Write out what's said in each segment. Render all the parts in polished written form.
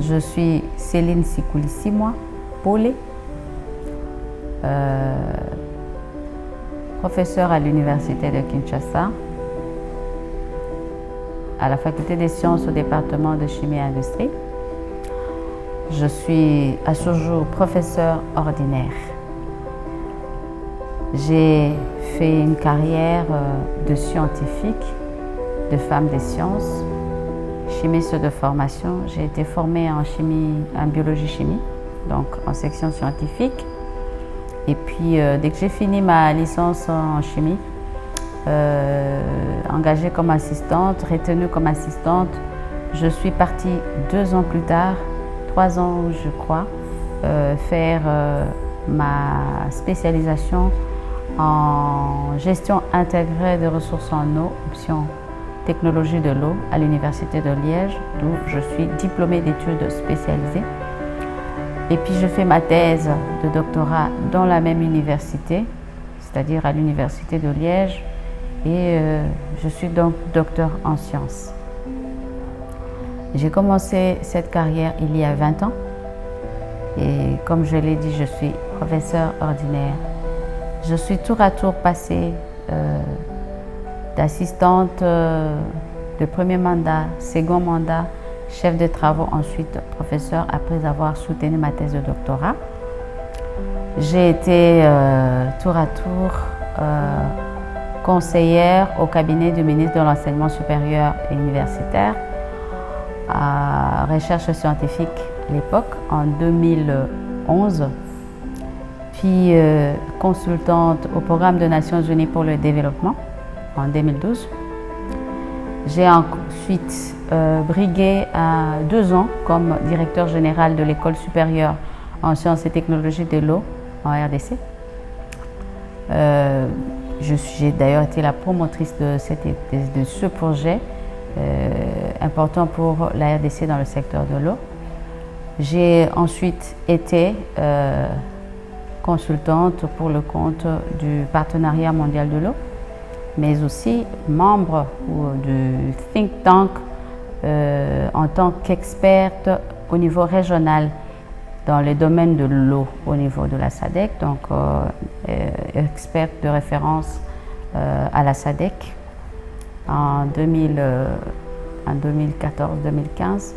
Je suis Céline Sikoulissimwa Polé, professeure à l'Université de Kinshasa, à la Faculté des sciences au département de chimie et industrie. Je suis à ce jour professeur ordinaire. J'ai fait une carrière de scientifique, de femme des sciences, chimiste de formation. J'ai été formée en chimie, en biologie-chimie, donc en section scientifique. Et puis, dès que j'ai fini ma licence en chimie, engagée comme assistante, retenue comme assistante, je suis partie 2 ans plus tard, 3 ans je crois, faire ma spécialisation en gestion intégrée des ressources en eau, option technologie de l'eau à l'Université de Liège, d'où je suis diplômée d'études spécialisées. Et puis je fais ma thèse de doctorat dans la même université, c'est-à-dire à l'Université de Liège, et je suis donc docteur en sciences. J'ai commencé cette carrière il y a 20 ans, et comme je l'ai dit, je suis professeur ordinaire. Je suis tour à tour passée d'assistante de premier mandat, second mandat, chef de travaux, ensuite professeur, après avoir soutenu ma thèse de doctorat. J'ai été tour à tour conseillère au cabinet du ministre de l'Enseignement supérieur et universitaire à recherche scientifique à l'époque, en 2011. Puis consultante au programme des Nations Unies pour le développement en 2012. J'ai ensuite brigué à 2 ans comme directeur général de l'école supérieure en sciences et technologies de l'eau en RDC. J'ai d'ailleurs été la promotrice de ce projet important pour la RDC dans le secteur de l'eau. J'ai ensuite été consultante pour le compte du Partenariat mondial de l'eau, mais aussi membre du think tank en tant qu'experte au niveau régional dans le domaine de l'eau au niveau de la SADC, donc experte de référence à la SADC en 2014-2015.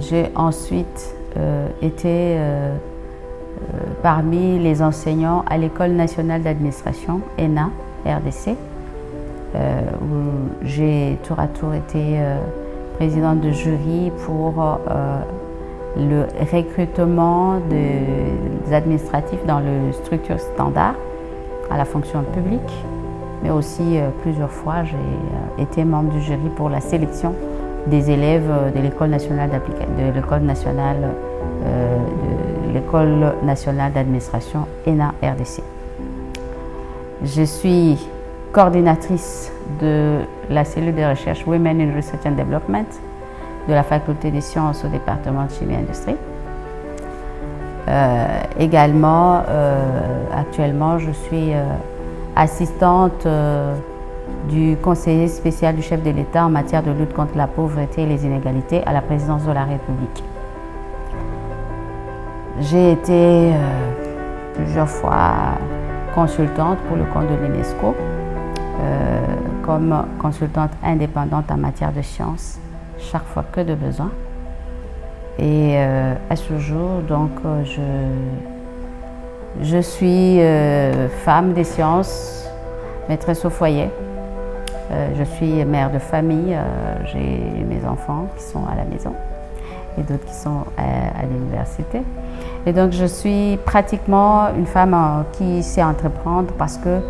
J'ai ensuite été parmi les enseignants à l'École nationale d'administration, ENA, RDC, où j'ai tour à tour été présidente de jury pour le recrutement des administratifs dans les structures standards à la fonction publique, mais aussi plusieurs fois j'ai été membre du jury pour la sélection des élèves de l'École nationale d'administration ENA RDC. Je suis coordinatrice de la cellule de recherche Women in Research and Development de la Faculté des sciences au département de chimie et industrie. Également, actuellement, je suis assistante du conseiller spécial du chef de l'État en matière de lutte contre la pauvreté et les inégalités à la présidence de la République. J'ai été plusieurs fois consultante pour le compte de l'UNESCO, comme consultante indépendante en matière de sciences, chaque fois que de besoin. Et à ce jour, donc, je suis femme des sciences, maîtresse au foyer. Je suis mère de famille, j'ai mes enfants qui sont à la maison et d'autres qui sont à l'université. Et donc je suis pratiquement une femme qui sait entreprendre parce que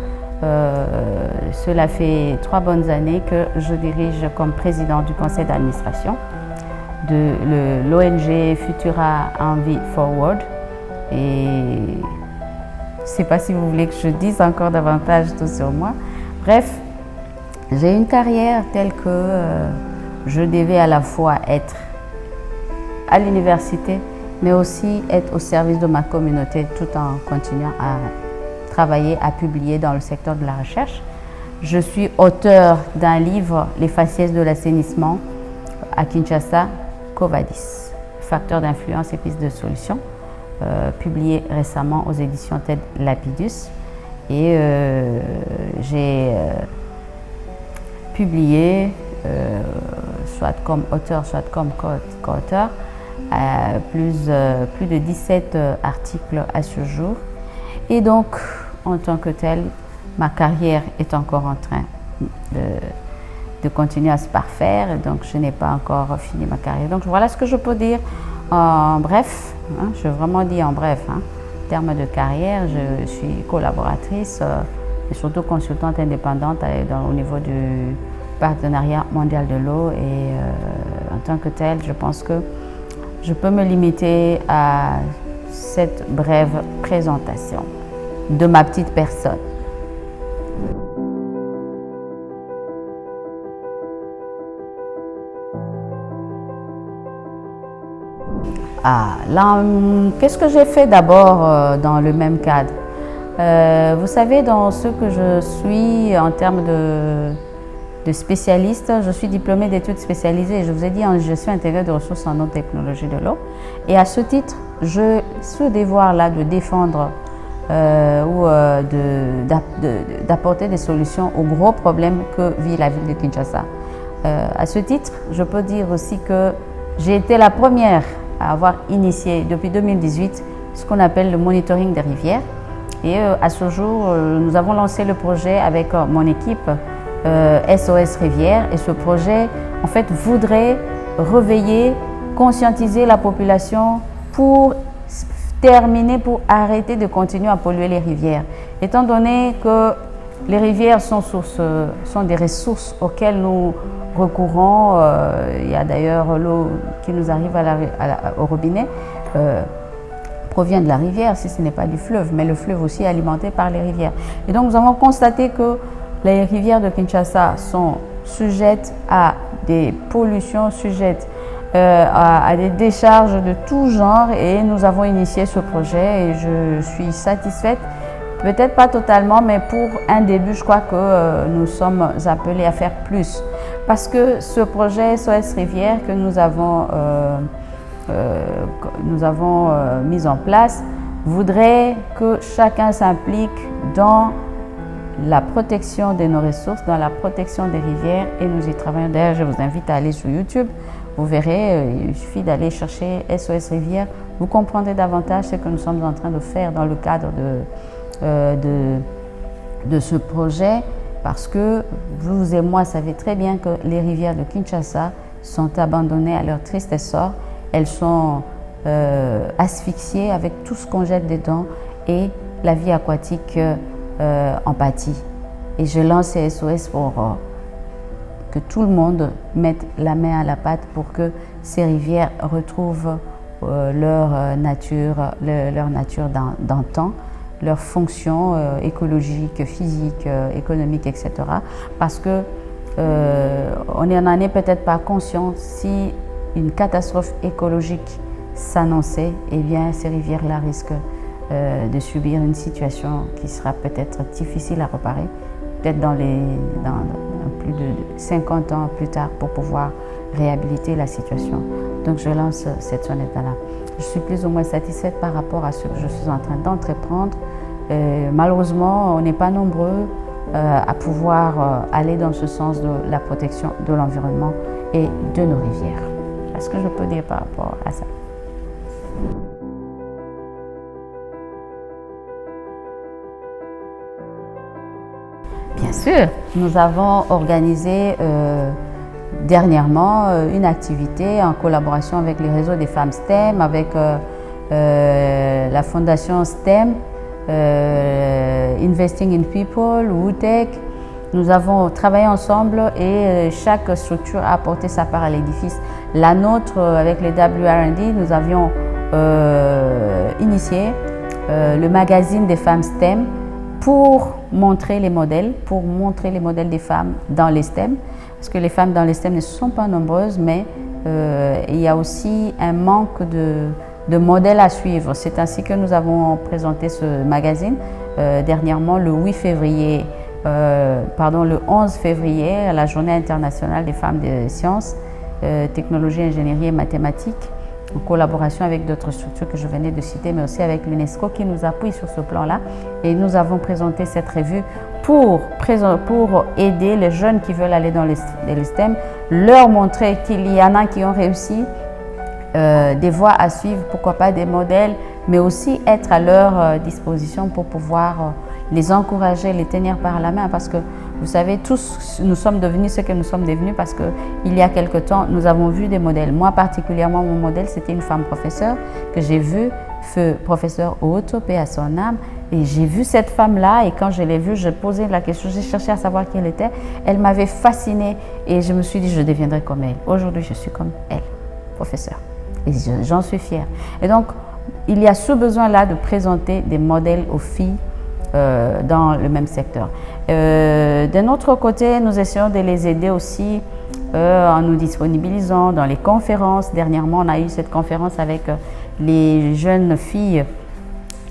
cela fait 3 bonnes années que je dirige comme présidente du conseil d'administration de l'ONG Futura Envie Forward. Et je ne sais pas si vous voulez que je dise encore davantage tout sur moi. Bref, j'ai une carrière telle que je devais à la fois être à l'université, mais aussi être au service de ma communauté tout en continuant à travailler, à publier dans le secteur de la recherche. Je suis auteure d'un livre, Les faciès de l'assainissement, à Kinshasa, Covadis, facteurs d'influence et pistes de solutions, publié récemment aux éditions TED Lapidus. Et j'ai publié, soit comme auteur, soit comme co-auteur, plus de 17 articles à ce jour. Et donc, en tant que tel, ma carrière est encore en train de continuer à se parfaire. Et donc, je n'ai pas encore fini ma carrière. Donc, voilà ce que je peux dire en bref. Hein, je vraiment dis en bref. Hein. En termes de carrière, je suis collaboratrice et surtout consultante indépendante au niveau du partenariat mondial de l'eau. Et en tant que tel, je pense que je peux me limiter à cette brève présentation de ma petite personne. Là, qu'est-ce que j'ai fait d'abord dans le même cadre? Vous savez, dans ce que je suis en termes de spécialiste, je suis diplômée d'études spécialisées. Je vous ai dit en gestion intégrée de ressources en eau, technologie de l'eau. Et à ce titre, je ce devoir-là de défendre d'apporter des solutions aux gros problèmes que vit la ville de Kinshasa. À ce titre, je peux dire aussi que j'ai été la première à avoir initié depuis 2018 ce qu'on appelle le monitoring des rivières. Et à ce jour, nous avons lancé le projet avec mon équipe SOS Rivière. Et ce projet, en fait, voudrait réveiller, conscientiser la population pour terminer, pour arrêter de continuer à polluer les rivières. Étant donné que les rivières sont des ressources auxquelles nous recourons, il y a d'ailleurs l'eau qui nous arrive au robinet, provient de la rivière, si ce n'est pas du fleuve, mais le fleuve aussi est alimenté par les rivières. Et donc nous avons constaté que les rivières de Kinshasa sont sujettes à des pollutions, sujettes à des décharges de tout genre, et nous avons initié ce projet et je suis satisfaite. Peut-être pas totalement, mais pour un début, je crois que nous sommes appelés à faire plus. Parce que ce projet SOS Rivière que nous avons mis en place voudrait que chacun s'implique dans la protection de nos ressources, dans la protection des rivières, et nous y travaillons. D'ailleurs, je vous invite à aller sur YouTube. Vous verrez, il suffit d'aller chercher SOS Rivière. Vous comprendrez davantage ce que nous sommes en train de faire dans le cadre de ce projet, parce que vous et moi savez très bien que les rivières de Kinshasa sont abandonnées à leur triste sort. Elles sont asphyxiées avec tout ce qu'on jette dedans et la vie aquatique en pâtit. Et je lance ces SOS pour que tout le monde mette la main à la pâte pour que ces rivières retrouvent leur nature d'antan, leur fonction écologique, physique, économique, etc. Parce que on n'en est peut-être pas conscient. Si une catastrophe écologique s'annonçait, eh bien ces rivières-là risquent de subir une situation qui sera peut-être difficile à réparer, peut-être dans plus de 50 ans plus tard, pour pouvoir réhabiliter la situation. Donc je lance cette sonnette-là. Je suis plus ou moins satisfaite par rapport à ce que je suis en train d'entreprendre. Malheureusement, on n'est pas nombreux à pouvoir aller dans ce sens de la protection de l'environnement et de nos rivières. Est-ce que je peux dire par rapport à ça? Bien sûr, nous avons organisé dernièrement une activité en collaboration avec les réseaux des femmes STEM, avec la fondation STEM, Investing in People, WUTEC. Nous avons travaillé ensemble et chaque structure a apporté sa part à l'édifice. La nôtre, avec les WR&D, nous avions initié le magazine des femmes STEM pour montrer les modèles des femmes dans les STEM. Parce que les femmes dans les STEM ne sont pas nombreuses, mais il y a aussi un manque de modèles à suivre. C'est ainsi que nous avons présenté ce magazine dernièrement, le 11 février, à la Journée internationale des femmes des sciences. technologie, ingénierie et mathématiques, en collaboration avec d'autres structures que je venais de citer, mais aussi avec l'UNESCO qui nous appuie sur ce plan-là. Et nous avons présenté cette revue pour aider les jeunes qui veulent aller dans les STEM, leur montrer qu'il y en a qui ont réussi, des voies à suivre, pourquoi pas des modèles, mais aussi être à leur disposition pour pouvoir les encourager, les tenir par la main, parce que vous savez, tous nous sommes devenus ce que nous sommes devenus parce qu'il y a quelque temps, nous avons vu des modèles. Moi particulièrement, mon modèle, c'était une femme professeure que j'ai vue, feu professeur Otto, paix à son âme, et j'ai vu cette femme-là et quand je l'ai vue, j'ai posé la question, j'ai cherché à savoir qui elle était. Elle m'avait fascinée et je me suis dit, je deviendrai comme elle. Aujourd'hui, je suis comme elle, professeur, et j'en suis fière. Et donc, il y a ce besoin-là de présenter des modèles aux filles dans le même secteur. D'un autre côté, nous essayons de les aider aussi en nous disponibilisant dans les conférences. Dernièrement, on a eu cette conférence avec les jeunes filles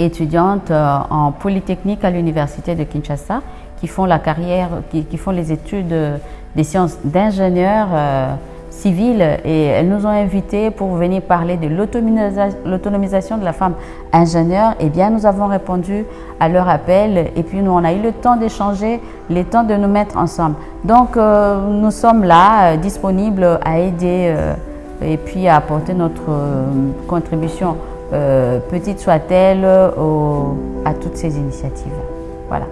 étudiantes en Polytechnique à l'université de Kinshasa qui font la carrière, qui font les études des sciences d'ingénieur civile, et elles nous ont invités pour venir parler de l'autonomisation de la femme ingénieure. Eh bien, nous avons répondu à leur appel et puis nous, on a eu le temps d'échanger, le temps de nous mettre ensemble. Donc, nous sommes là, disponibles à aider et puis à apporter notre contribution, petite soit-elle, à toutes ces initiatives. Voilà.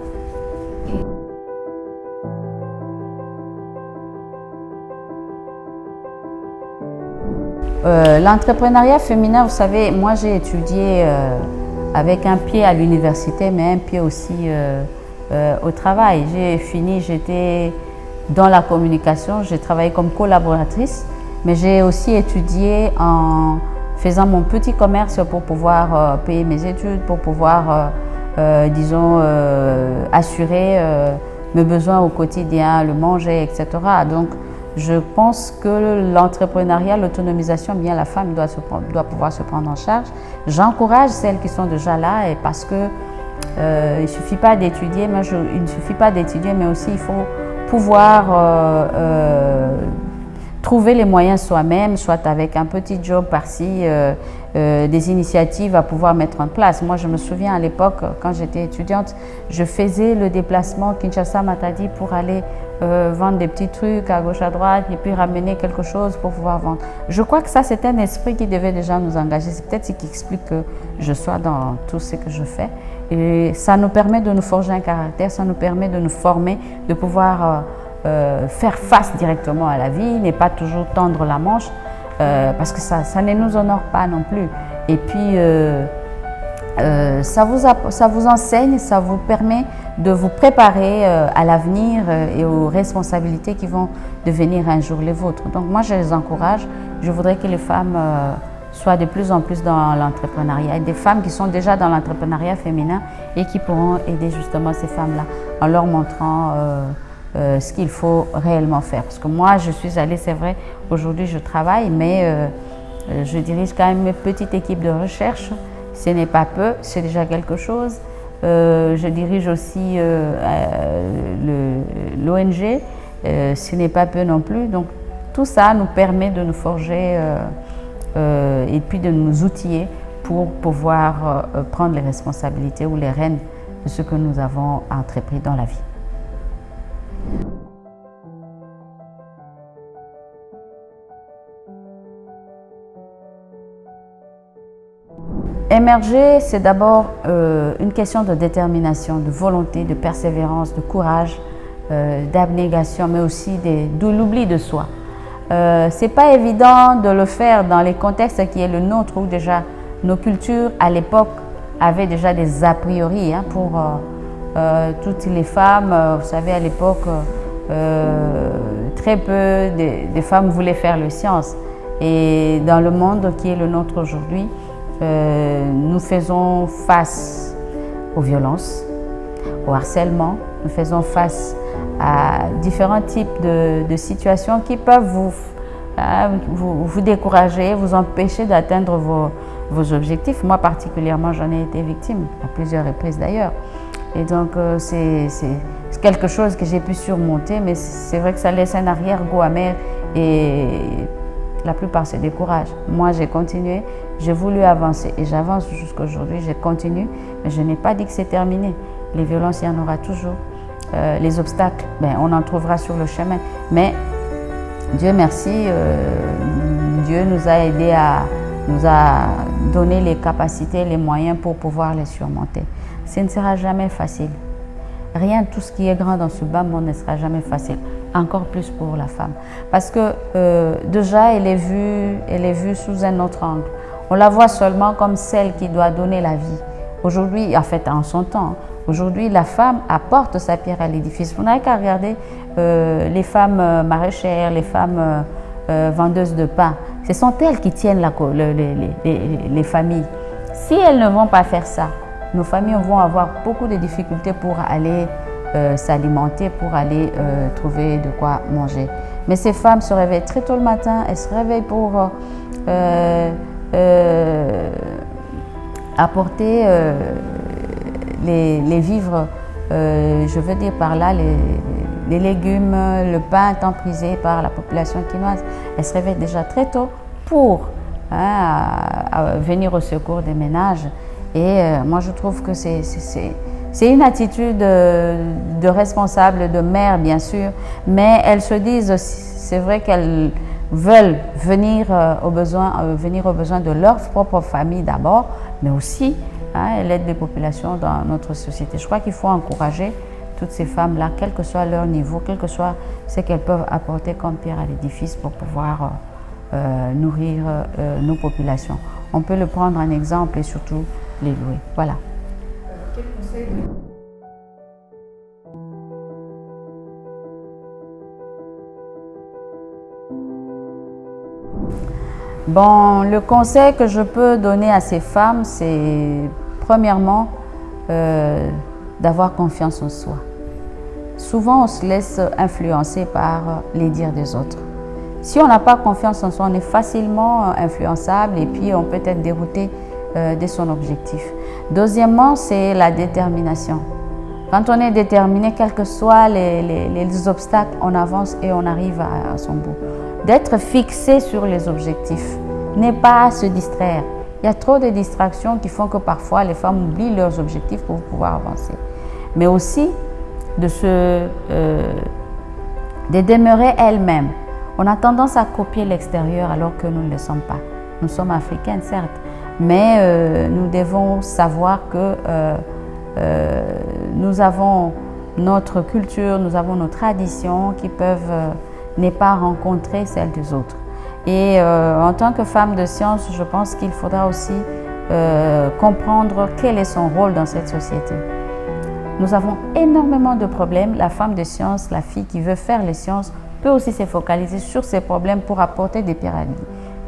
L'entrepreneuriat féminin, vous savez, moi j'ai étudié avec un pied à l'université, mais un pied aussi au travail. J'ai fini, j'étais dans la communication, j'ai travaillé comme collaboratrice, mais j'ai aussi étudié en faisant mon petit commerce pour pouvoir payer mes études, pour pouvoir, disons, assurer mes besoins au quotidien, le manger, etc. Donc, je pense que l'entrepreneuriat, l'autonomisation, bien la femme doit pouvoir se prendre en charge. J'encourage celles qui sont déjà là, et parce que il ne suffit pas d'étudier, mais aussi il faut pouvoir trouver les moyens soi-même, soit avec un petit job par-ci, des initiatives à pouvoir mettre en place. Moi, je me souviens à l'époque, quand j'étais étudiante, je faisais le déplacement Kinshasa-Matadi pour aller vendre des petits trucs à gauche à droite et puis ramener quelque chose pour pouvoir vendre. Je crois que ça, c'est un esprit qui devait déjà nous engager. C'est peut-être ce qui explique que je sois dans tout ce que je fais. Et ça nous permet de nous forger un caractère, ça nous permet de nous former, de pouvoir faire face directement à la vie, n'est pas toujours tendre la manche, parce que ça ne nous honore pas non plus. Et puis, ça vous enseigne, ça vous permet de vous préparer à l'avenir et aux responsabilités qui vont devenir un jour les vôtres. Donc moi, je les encourage. Je voudrais que les femmes soient de plus en plus dans l'entrepreneuriat, et des femmes qui sont déjà dans l'entrepreneuriat féminin et qui pourront aider justement ces femmes-là en leur montrant ce qu'il faut réellement faire. Parce que moi, je suis allée, c'est vrai, aujourd'hui je travaille, mais je dirige quand même une petite équipe de recherche. Ce n'est pas peu, c'est déjà quelque chose. Je dirige aussi l'ONG, ce n'est pas peu non plus. Donc tout ça nous permet de nous forger et puis de nous outiller pour pouvoir prendre les responsabilités ou les rênes de ce que nous avons entrepris dans la vie. Émerger, c'est d'abord une question de détermination, de volonté, de persévérance, de courage, d'abnégation, mais aussi de l'oubli de soi. C'est pas évident de le faire dans les contextes qui est le nôtre, où déjà nos cultures à l'époque avaient déjà des a priori pour toutes les femmes. Vous savez, à l'époque, très peu de femmes voulaient faire les sciences. Et dans le monde qui est le nôtre aujourd'hui, nous faisons face aux violences, au harcèlement, nous faisons face à différents types de situations qui peuvent vous décourager, vous empêcher d'atteindre vos objectifs. Moi particulièrement, j'en ai été victime, à plusieurs reprises d'ailleurs. Et donc c'est quelque chose que j'ai pu surmonter, mais c'est vrai que ça laisse un arrière-goût amer et la plupart se découragent. Moi, j'ai continué, j'ai voulu avancer et j'avance jusqu'à aujourd'hui, je continue, mais je n'ai pas dit que c'est terminé. Les violences, il y en aura toujours. Les obstacles, on en trouvera sur le chemin. Mais Dieu merci, Dieu nous a aidés nous a donné les capacités, les moyens pour pouvoir les surmonter. Ce ne sera jamais facile. Rien, tout ce qui est grand dans ce bas monde ne sera jamais facile. Encore plus pour la femme. Parce que déjà, elle est vue sous un autre angle. On la voit seulement comme celle qui doit donner la vie. Aujourd'hui, en fait, en son temps, aujourd'hui, la femme apporte sa pierre à l'édifice. Vous n'avez qu'à regarder les femmes maraîchères, les femmes vendeuses de pain. Ce sont elles qui tiennent les familles. Si elles ne vont pas faire ça, nos familles vont avoir beaucoup de difficultés pour aller s'alimenter, pour aller trouver de quoi manger. Mais ces femmes se réveillent très tôt le matin, elles se réveillent pour apporter les vivres, je veux dire par là, les légumes, le pain tant prisé par la population quinoise. Elles se réveillent déjà très tôt pour venir au secours des ménages. Et moi, je trouve que c'est une attitude de responsable, de mère, bien sûr, mais elles se disent, c'est vrai qu'elles veulent venir aux besoins de leur propre famille d'abord, mais aussi l'aide des populations dans notre société. Je crois qu'il faut encourager toutes ces femmes-là, quel que soit leur niveau, quel que soit ce qu'elles peuvent apporter comme pierre à l'édifice pour pouvoir nourrir nos populations. On peut le prendre en exemple et surtout les louer. Voilà. Quel conseil Bon, le conseil que je peux donner à ces femmes, c'est premièrement d'avoir confiance en soi. Souvent, on se laisse influencer par les dires des autres. Si on n'a pas confiance en soi, on est facilement influençable et puis on peut être dérouté de son objectif. Deuxièmement, c'est la détermination. Quand on est déterminé, quels que soient les obstacles, on avance et on arrive à son bout. D'être fixé sur les objectifs, n'est pas se distraire. Il y a trop de distractions qui font que parfois les femmes oublient leurs objectifs pour pouvoir avancer. Mais aussi de demeurer elles-mêmes. On a tendance à copier l'extérieur alors que nous ne le sommes pas. Nous sommes africaines, certes, mais nous devons savoir que nous avons notre culture, nous avons nos traditions qui peuvent ne pas rencontrer celles des autres. Et en tant que femme de science, je pense qu'il faudra aussi comprendre quel est son rôle dans cette société. Nous avons énormément de problèmes. La femme de science, la fille qui veut faire les sciences, peut aussi se focaliser sur ces problèmes pour apporter des pierres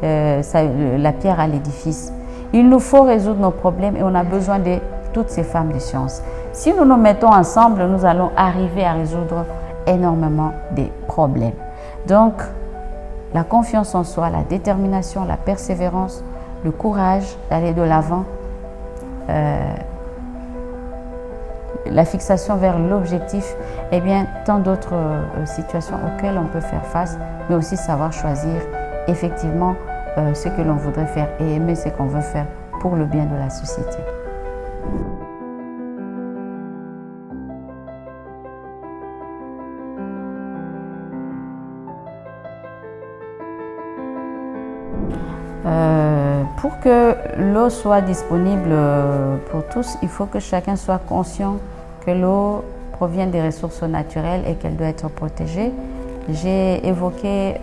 la pierre à l'édifice. Il nous faut résoudre nos problèmes et on a besoin de toutes ces femmes de science. Si nous nous mettons ensemble, nous allons arriver à résoudre énormément des problèmes. Donc, la confiance en soi, la détermination, la persévérance, le courage d'aller de l'avant, la fixation vers l'objectif, et bien tant d'autres situations auxquelles on peut faire face, mais aussi savoir choisir effectivement ce que l'on voudrait faire et aimer ce qu'on veut faire pour le bien de la société. Pour que l'eau soit disponible pour tous, il faut que chacun soit conscient que l'eau provient des ressources naturelles et qu'elle doit être protégée. J'ai évoqué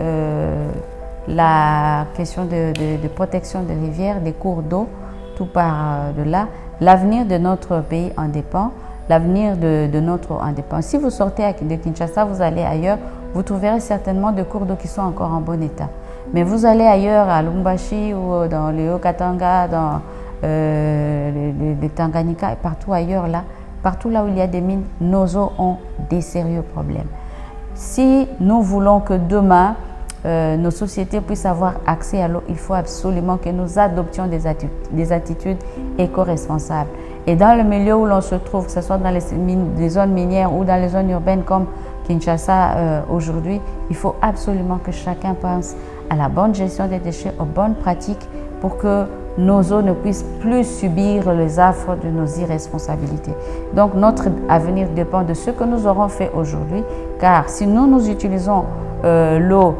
la question de protection des rivières, des cours d'eau, tout part de là. L'avenir de notre pays en dépend, l'avenir de notre eau en dépend. Si vous sortez de Kinshasa, vous allez ailleurs, vous trouverez certainement des cours d'eau qui sont encore en bon état. Mais vous allez ailleurs, à Lubumbashi ou dans le Haut-Katanga, dans les Tanganyika et partout ailleurs, partout là où il y a des mines, nos eaux ont des sérieux problèmes. Si nous voulons que demain, nos sociétés puissent avoir accès à l'eau, il faut absolument que nous adoptions des attitudes éco-responsables. Et dans le milieu où l'on se trouve, que ce soit dans les zones minières ou dans les zones urbaines comme Kinshasa aujourd'hui, il faut absolument que chacun pense à la bonne gestion des déchets, aux bonnes pratiques pour que nos eaux ne puissent plus subir les affres de nos irresponsabilités. Donc notre avenir dépend de ce que nous aurons fait aujourd'hui, car si nous utilisons l'eau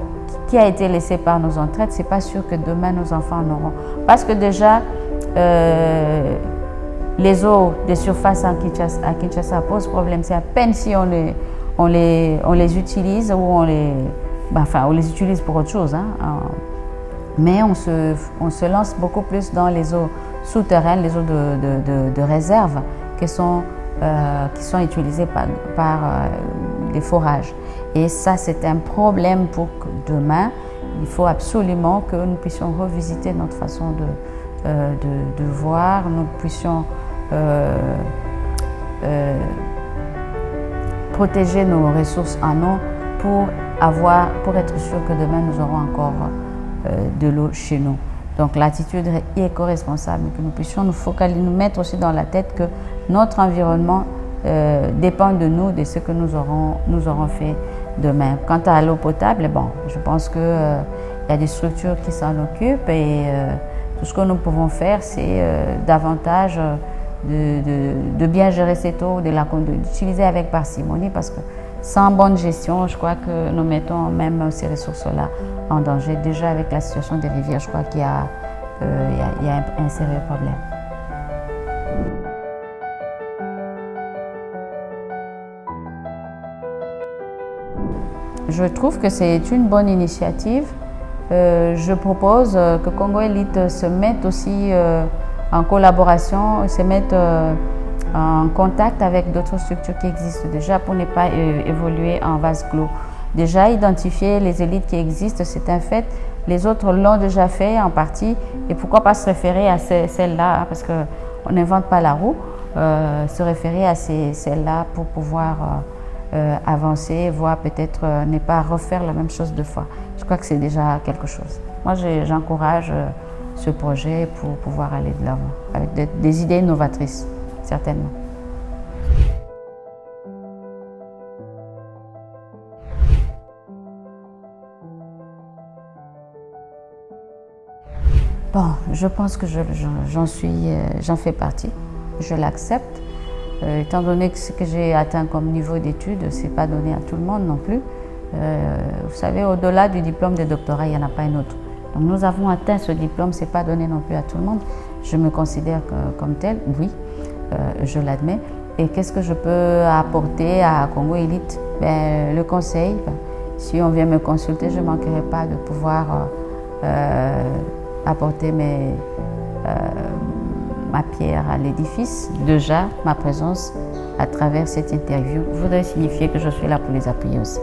qui a été laissée par nos ancêtres, c'est pas sûr que demain nos enfants en auront. Parce que déjà, les eaux des surfaces à Kinshasa posent problème. C'est à peine si on les utilise ou on les utilise pour autre chose. Mais on se lance beaucoup plus dans les eaux souterraines, les eaux de réserve qui sont utilisées par les forages. Et ça, c'est un problème pour demain. Il faut absolument que nous puissions revisiter notre façon de voir, nous puissions protéger nos ressources en eau pour être sûr que demain nous aurons encore de l'eau chez nous. Donc l'attitude éco-responsable, que nous puissions nous mettre aussi dans la tête que notre environnement dépend de nous, de ce que nous aurons fait demain. Quant à l'eau potable, bon, je pense qu'il y a des structures qui s'en occupent et tout ce que nous pouvons faire, c'est davantage de bien gérer cette eau, d'utiliser avec parcimonie, parce que sans bonne gestion, je crois que nous mettons même ces ressources-là en danger. Déjà avec la situation des rivières, je crois qu'il y a un sérieux problème. Je trouve que c'est une bonne initiative. Je propose que Congo Élite se mette aussi en collaboration, se mette en contact avec d'autres structures qui existent déjà pour ne pas évoluer en vase clos. Déjà identifier les élites qui existent, c'est un fait. Les autres l'ont déjà fait en partie. Et pourquoi pas se référer à celles-là, parce qu'on n'invente pas la roue, se référer à celles-là pour pouvoir avancer, voire peut-être ne pas refaire la même chose deux fois. Je crois que c'est déjà quelque chose. Moi, j'encourage ce projet pour pouvoir aller de l'avant, avec des idées novatrices, certainement. Bon, je pense que j'en fais partie, je l'accepte. Étant donné que ce que j'ai atteint comme niveau d'études, ce n'est pas donné à tout le monde non plus. Vous savez, au-delà du diplôme de doctorat, il n'y en a pas un autre. Donc nous avons atteint ce diplôme, ce n'est pas donné non plus à tout le monde. Je me considère comme tel, oui, je l'admets. Et qu'est-ce que je peux apporter à Congo Élite? Le conseil, si on vient me consulter, je ne manquerai pas de pouvoir apporter ma pierre à l'édifice. Déjà, ma présence à travers cette interview voudrait signifier que je suis là pour les appuyer aussi.